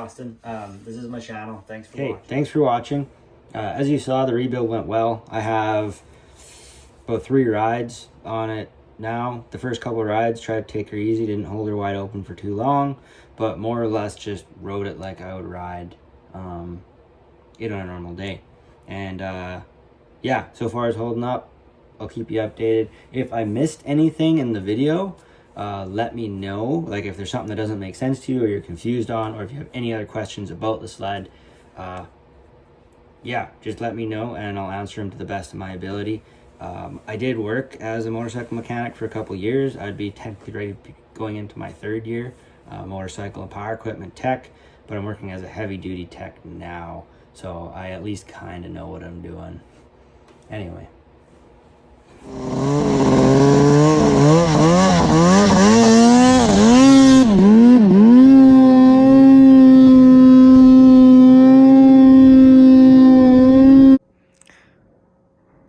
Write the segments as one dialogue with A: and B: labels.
A: Austin. This is my channel. Thanks for
B: watching. Thanks for watching. As you saw, the rebuild went well. I have about 3 rides on it now. The first couple of rides, tried to take her easy, didn't hold her wide open for too long, but more or less just rode it like I would ride it on a normal day. And yeah, so far it's holding up. I'll keep you updated. If I missed anything in the video, let me know. Like if there's something that doesn't make sense to you or you're confused on, or if you have any other questions about the sled, yeah, just let me know and I'll answer them to the best of my ability. I did work as a motorcycle mechanic for a couple years. I'd be technically ready to be going into my 3rd year, motorcycle and power equipment tech, but I'm working as a heavy duty tech now, so I at least kind of know what I'm doing. Anyway.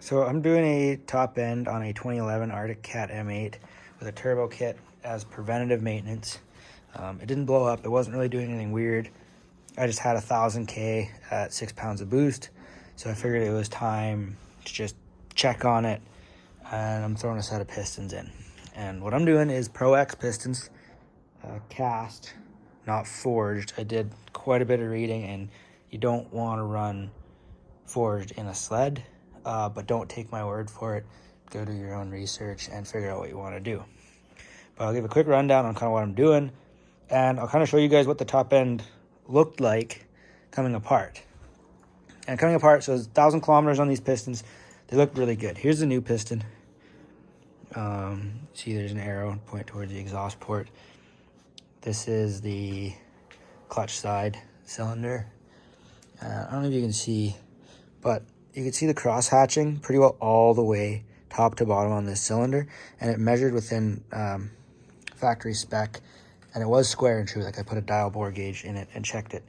B: So I'm doing a top end on a 2011 Arctic Cat M8 with a turbo kit as preventative maintenance. It didn't blow up. It wasn't really doing anything weird. I just had 1,000K at 6 pounds of boost. So I figured it was time to just check on it. And I'm throwing a set of pistons in. And what I'm doing is Pro X pistons, cast, not forged. I did quite a bit of reading, and you don't want to run forged in a sled. But don't take my word for it. Go do your own research and figure out what you want to do. But I'll give a quick rundown on kind of what I'm doing, and I'll kind of show you guys what the top end looked like coming apart. And coming apart, so it's 1,000 kilometers on these pistons. They look really good. Here's the new piston. See, there's an arrow point towards the exhaust port. This is the clutch side cylinder. I don't know if you can see, but you can see the cross hatching pretty well all the way top to bottom on this cylinder, and it measured within factory spec, and it was square and true. Like I put a dial bore gauge in it and checked it,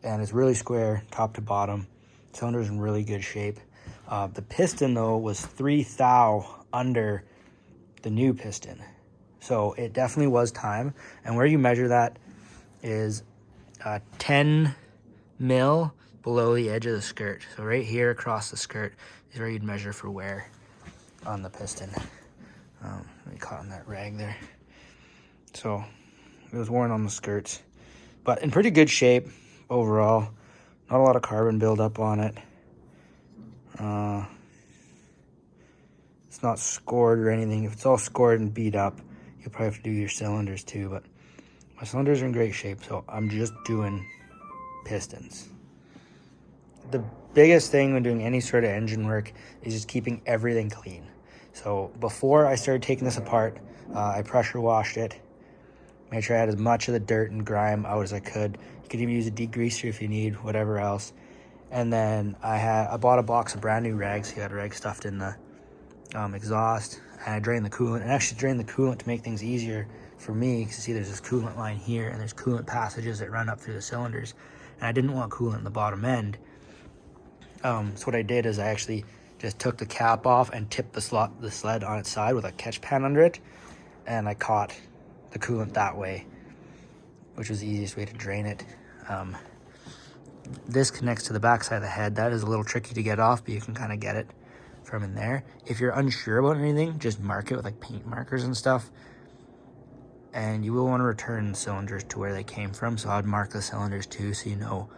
B: and it's really square top to bottom. Cylinder's in really good shape. The piston though was 3 thou under the new piston, so it definitely was time. And where you measure that is 10 mil below the edge of the skirt. So right here across the skirt is where you'd measure for wear on the piston. We caught on that rag there. So it was worn on the skirts, but in pretty good shape overall. Not a lot of carbon buildup on it. It's not scored or anything. If it's all scored and beat up, you'll probably have to do your cylinders too, but my cylinders are in great shape, so I'm just doing pistons. The biggest thing when doing any sort of engine work is just keeping everything clean. So before I started taking this apart, I pressure washed it, made sure I had as much of the dirt and grime out as I could. You could even use a degreaser if you need, whatever else. And then I bought a box of brand new rags. You had rag stuffed in the exhaust, and I drained the coolant. And actually drained the coolant to make things easier for me, because you see there's this coolant line here, and there's coolant passages that run up through the cylinders, and I didn't want coolant in the bottom end. So what I did is I actually just took the cap off and tipped the sled on its side with a catch pan under it, and I caught the coolant that way, which was the easiest way to drain it. This connects to the back side of the head. That is a little tricky to get off, but you can kind of get it from in there. If you're unsure about anything, just mark it with like paint markers and stuff, and you will want to return the cylinders to where they came from. So I'd mark the cylinders too, so you know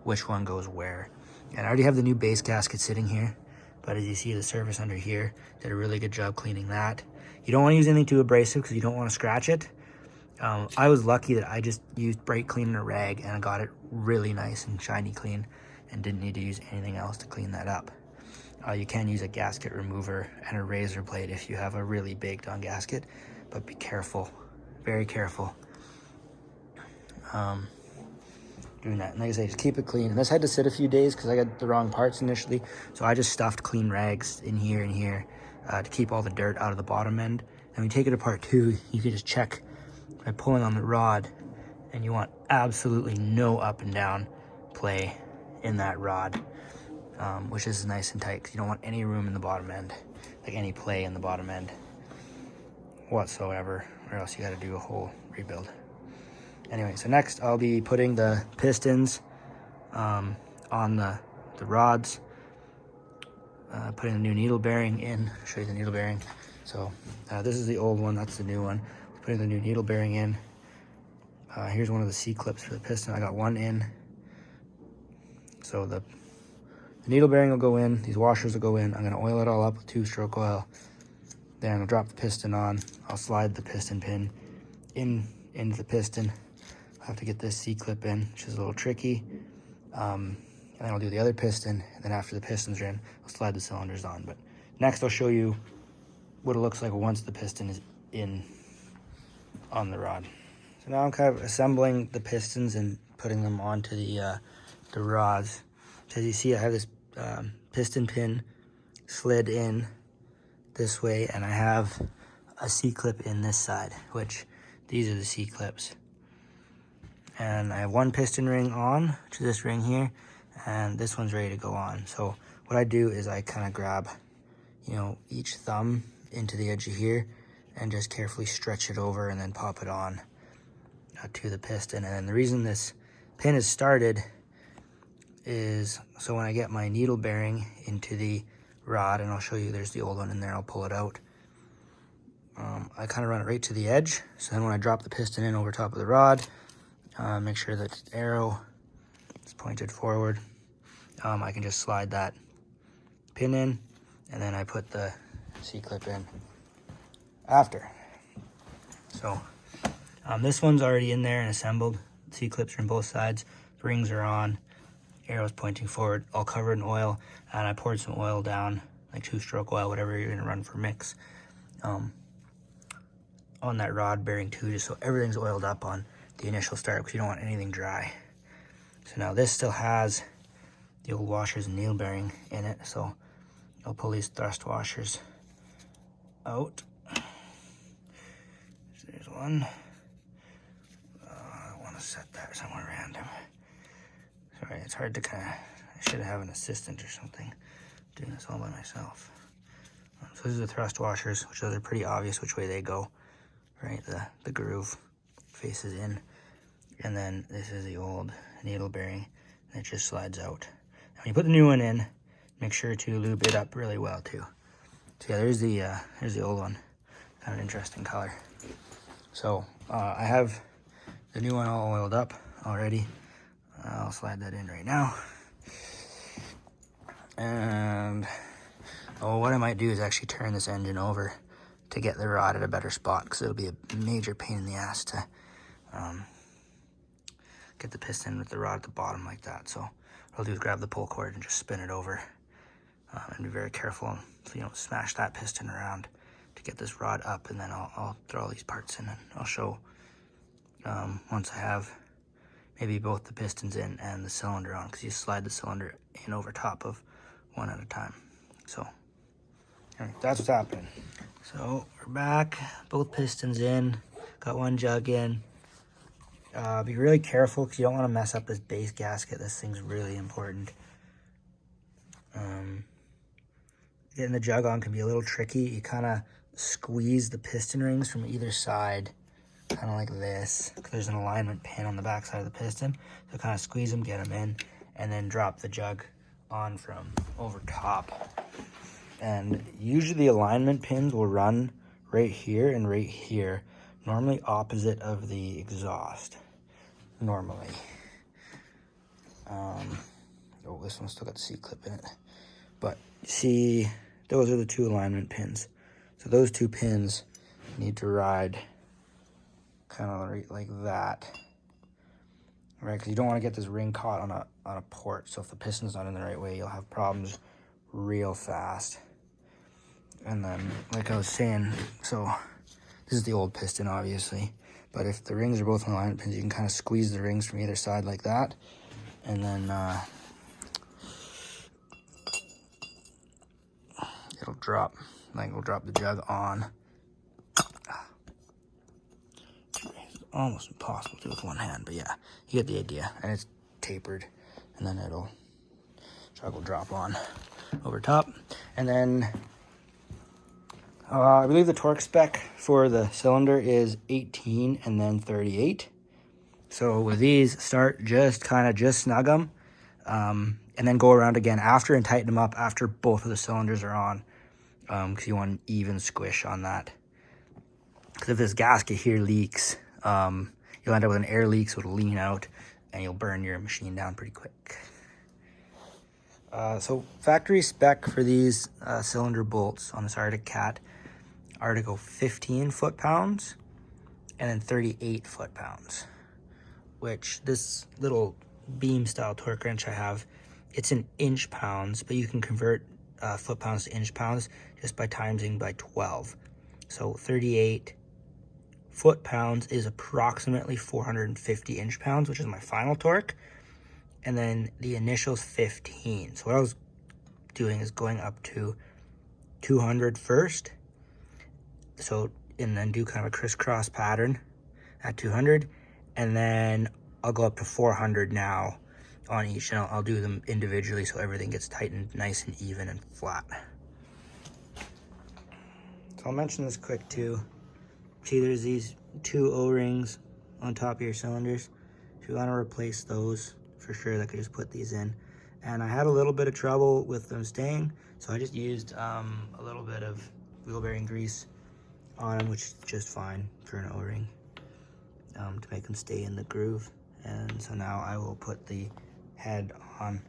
B: which one goes where. And I already have the new base gasket sitting here, but as you see, the surface under here did a really good job cleaning that. You don't want to use anything too abrasive because you don't want to scratch it. I was lucky that I just used brake clean and a rag, and I got it really nice and shiny clean and didn't need to use anything else to clean that up. You can use a gasket remover and a razor blade if you have a really baked on gasket, but be careful, very careful doing that. And like I say, just keep it clean. And this had to sit a few days because I got the wrong parts initially, so I just stuffed clean rags in here and here to keep all the dirt out of the bottom end. And when you take it apart too, you can just check by pulling on the rod, and you want absolutely no up and down play in that rod, which is nice and tight because you don't want any room in the bottom end, like any play in the bottom end whatsoever, or else you got to do a whole rebuild. Anyway, so next I'll be putting the pistons on the rods, putting the new needle bearing in. I'll show you the needle bearing. So this is the old one, that's the new one. Putting the new needle bearing in. Here's one of the C-clips for the piston. I got one in. So the needle bearing will go in, these washers will go in. I'm gonna oil it all up with 2-stroke oil. Then I'll drop the piston on. I'll slide the piston pin into the piston. I have to get this C-clip in, which is a little tricky. And then I'll do the other piston, and then after the pistons are in, I'll slide the cylinders on. But next I'll show you what it looks like once the piston is in on the rod. So now I'm kind of assembling the pistons and putting them onto the rods. So as you see, I have this piston pin slid in this way, and I have a C-clip in this side, which these are the C-clips. And I have one piston ring on, which is this ring here, and this one's ready to go on. So what I do is I kind of grab, you know, each thumb into the edge of here and just carefully stretch it over and then pop it on to the piston. And then the reason this pin is started is so when I get my needle bearing into the rod, and I'll show you, there's the old one in there, I'll pull it out. I kind of run it right to the edge. So then when I drop the piston in over top of the rod, make sure that the arrow is pointed forward. I can just slide that pin in, and then I put the C-clip in after. So this one's already in there and assembled. C-clips are on both sides, the rings are on, arrow's pointing forward, all covered in oil, and I poured some oil down, like 2-stroke oil, whatever you're gonna run for mix, on that rod bearing too, just so everything's oiled up on the initial start, because you don't want anything dry. So now this still has the old washers and needle bearing in it, so I'll pull these thrust washers out. So there's one. I want to set that somewhere random. Sorry, it's hard to kind of, I should have an assistant or something doing this all by myself. So these are the thrust washers, which are pretty obvious which way they go, right? The groove faces in. And then this is the old needle bearing, and it just slides out. And when you put the new one in, make sure to lube it up really well too. So yeah, there's the old one. Kind of an interesting color. So I have the new one all oiled up already. I'll slide that in right now. And what I might do is actually turn this engine over to get the rod at a better spot, because it'll be a major pain in the ass to get the piston with the rod at the bottom like that. So what I'll do is grab the pull cord and just spin it over, and be very careful so you don't smash that piston around to get this rod up. And then I'll throw all these parts in, and I'll show once I have maybe both the pistons in and the cylinder on, because you slide the cylinder in over top of one at a time. So anyway, that's what's happening. So we're back, both pistons in, got one jug in. Be really careful, because you don't want to mess up this base gasket. This thing's really important. Getting the jug on can be a little tricky. You kind of squeeze the piston rings from either side, kind of like this, because there's an alignment pin on the back side of the piston. So kind of squeeze them, get them in, and then drop the jug on from over top. And usually the alignment pins will run right here and right here, normally opposite of the exhaust, normally. Oh, this one's still got the C-clip in it. But see, those are the two alignment pins. So those two pins need to ride kind of right like that, right? Because you don't want to get this ring caught on a port. So if the piston's not in the right way, you'll have problems real fast. And then, like I was saying, so this is the old piston, obviously. But if the rings are both on alignment pins, you can kind of squeeze the rings from either side like that. And then it'll drop, like we'll drop the jug on. It's almost impossible to do with one hand, but yeah, you get the idea. And it's tapered, and then jug will drop on over top. And then I believe the torque spec for the cylinder is 18 and then 38. So with these, start just snug them, and then go around again after and tighten them up after both of the cylinders are on, because you want an even squish on that. Because if this gasket here leaks, you'll end up with an air leak, so it'll lean out, and you'll burn your machine down pretty quick. So factory spec for these cylinder bolts on this Arctic Cat are to go 15 foot-pounds and then 38 foot-pounds, which this little beam style torque wrench I have, it's in inch-pounds, but you can convert foot-pounds to inch-pounds just by timesing by 12. So 38 foot-pounds is approximately 450 inch-pounds, which is my final torque. And then the initial's 15. So what I was doing is going up to 200 first. So, and then do kind of a crisscross pattern at 200. And then I'll go up to 400 now on each, and I'll do them individually so everything gets tightened nice and even and flat. So I'll mention this quick too. See, there's these 2 O-rings on top of your cylinders. If you want to replace those, for sure, I could just put these in. And I had a little bit of trouble with them staying, so I just used a little bit of wheel bearing grease on them, which is just fine for an O-ring, to make them stay in the groove. And so now I will put the head on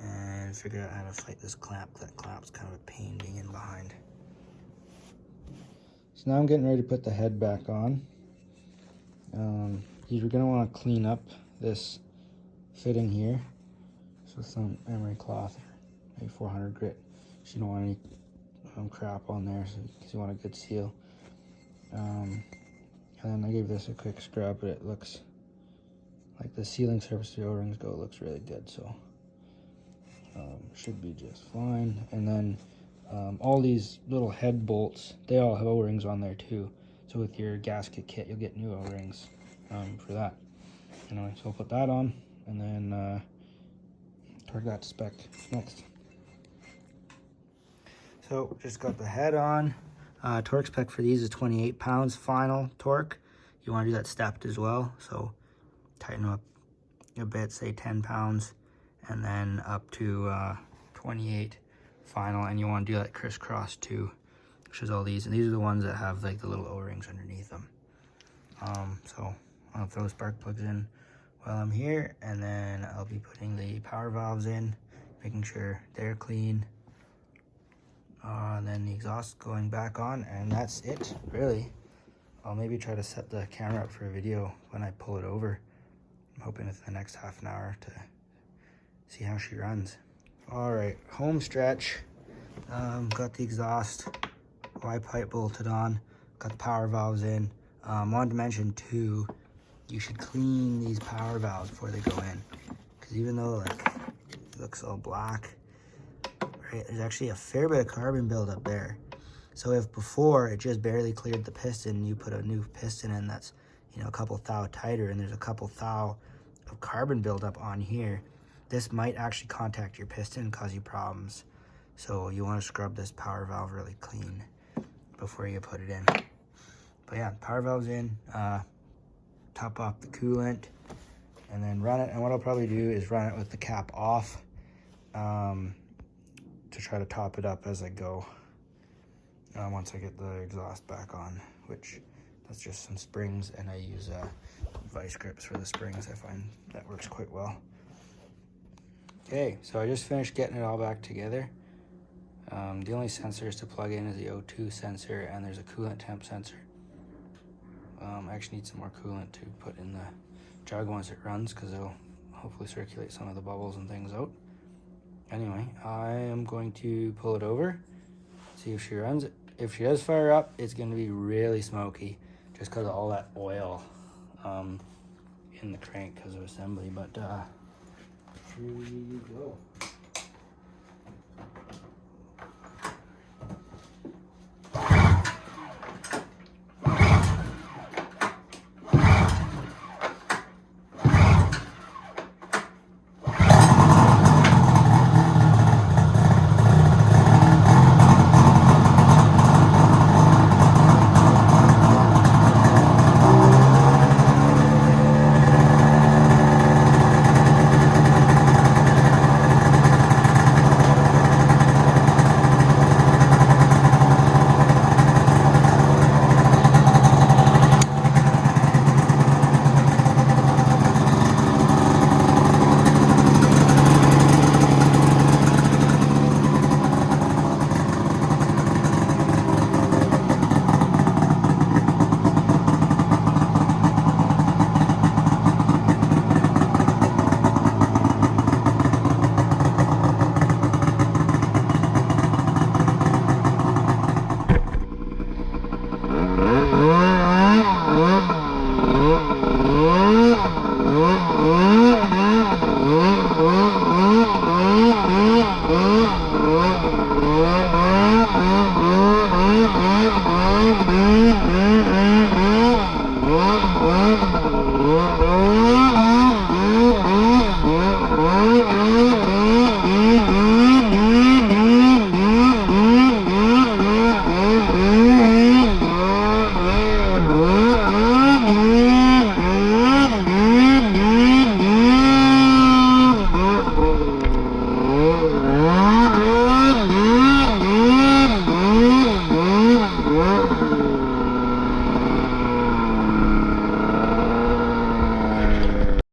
B: and figure out how to fight this clamp. That clamp's kind of a pain being in behind. So now I'm getting ready to put the head back on. You're going to want to clean up this fitting here. So some emery cloth, maybe 400 grit. So you don't want any crap on there, because you want a good seal. And then I gave this a quick scrub, but it looks like the sealing surface the O-rings go, it looks really good, so should be just fine. And then all these little head bolts, they all have O-rings on there too. So with your gasket kit, you'll get new O-rings for that. Anyway, so I'll put that on, and then torque that to spec next. So just got the head on. Torque spec for these is 28 pounds final torque. You want to do that stepped as well, so tighten up a bit, say 10 pounds, and then up to 28 final, and you want to do that crisscross too, which is all these, and these are the ones that have like the little O-rings underneath them. So I'll throw spark plugs in while I'm here, and then I'll be putting the power valves in, making sure they're clean, and then the exhaust going back on, and that's it really. I'll maybe try to set the camera up for a video when I pull it over. I'm hoping within the next half an hour to see how she runs. All right, home stretch. Got the exhaust Y pipe bolted on, got the power valves in. Wanted to mention too, you should clean these power valves before they go in, because even though like it looks all black, right, there's actually a fair bit of carbon buildup there. So if before it just barely cleared the piston, you put a new piston in that's, you know, a couple thou tighter, and there's a couple thou of carbon buildup on here, this might actually contact your piston and cause you problems. So you want to scrub this power valve really clean before you put it in. But yeah, power valve's in, top off the coolant, and then run it. And what I'll probably do is run it with the cap off, to try to top it up as I go, once I get the exhaust back on, which that's just some springs, and I use vice grips for the springs. I find that works quite well. Okay, so I just finished getting it all back together. The only sensors to plug in is the O2 sensor, and there's a coolant temp sensor. I actually need some more coolant to put in the jug once it runs, because it'll hopefully circulate some of the bubbles and things out. Anyway, I am going to pull it over, see if she runs it. If she does fire up, it's going to be really smoky, just because of all that oil in the crank because of assembly. But here we go.